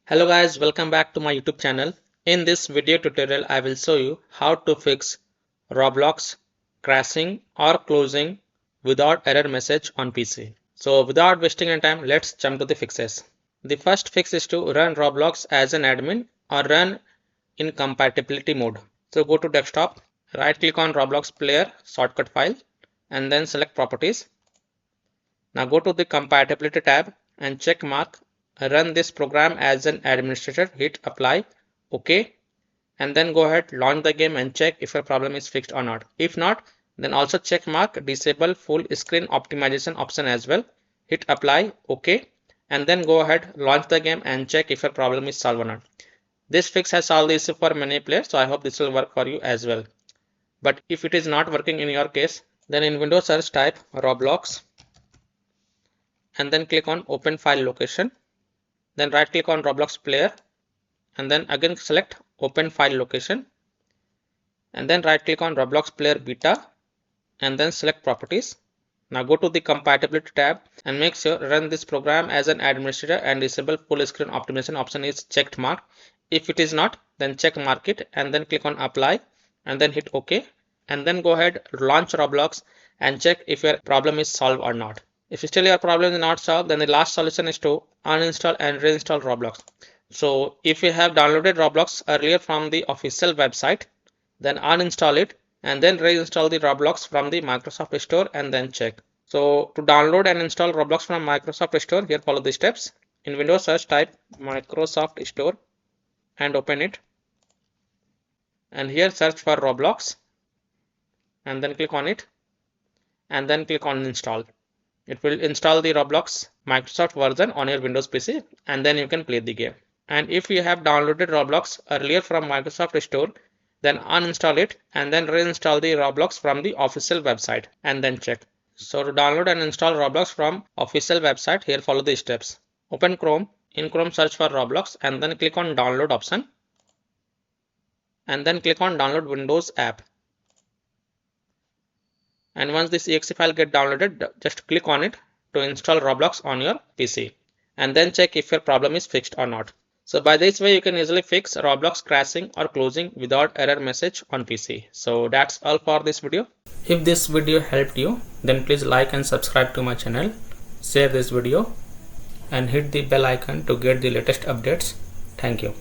Hello guys, welcome back to my YouTube channel. In this video tutorial, I will show you how to fix Roblox crashing or closing without error message on PC. So without wasting any time, let's jump to the fixes. The first fix is to run Roblox as an admin or run in compatibility mode. So go to desktop, right click on Roblox player shortcut file and then select properties. Now go to the compatibility tab and check mark run this program as an administrator, hit apply, OK, and then go ahead, launch the game and check if your problem is fixed or not. If not, then also check mark disable full screen optimization option as well, hit apply, OK, and then go ahead, launch the game and check if your problem is solved or not. This fix has solved the issue for many players, so I hope this will work for you as well. But if it is not working in your case, then in Windows search type Roblox and then click on open file location. Then right click on Roblox player and then again select open file location and then right click on Roblox player beta and then select properties. Now go to the compatibility tab and make sure run this program as an administrator and disable full screen optimization option is checked mark. If it is not, then check mark it and then click on apply and then hit OK and then go ahead, launch Roblox and check if your problem is solved or not. If still your problem is not solved, then the last solution is to uninstall and reinstall Roblox. So if you have downloaded Roblox earlier from the official website, then uninstall it and then reinstall the Roblox from the Microsoft Store and then check. So to download and install Roblox from Microsoft Store, here follow the steps. In Windows search type Microsoft Store and open it. And here search for Roblox and then click on it and then click on install. It will install the Roblox Microsoft version on your Windows PC and then you can play the game. And if you have downloaded Roblox earlier from Microsoft Store, then uninstall it and then reinstall the Roblox from the official website and then check. So to download and install Roblox from official website, here follow the steps. Open Chrome, in Chrome search for Roblox and then click on download option and then click on download Windows app. And once this exe file get downloaded, just click on it to install Roblox on your PC and then check if your problem is fixed or not. So by this way you can easily fix Roblox crashing or closing without error message on PC. So that's all for this video. If this video helped you, then please like and subscribe to my channel, share this video and hit the bell icon to get the latest updates. Thank you.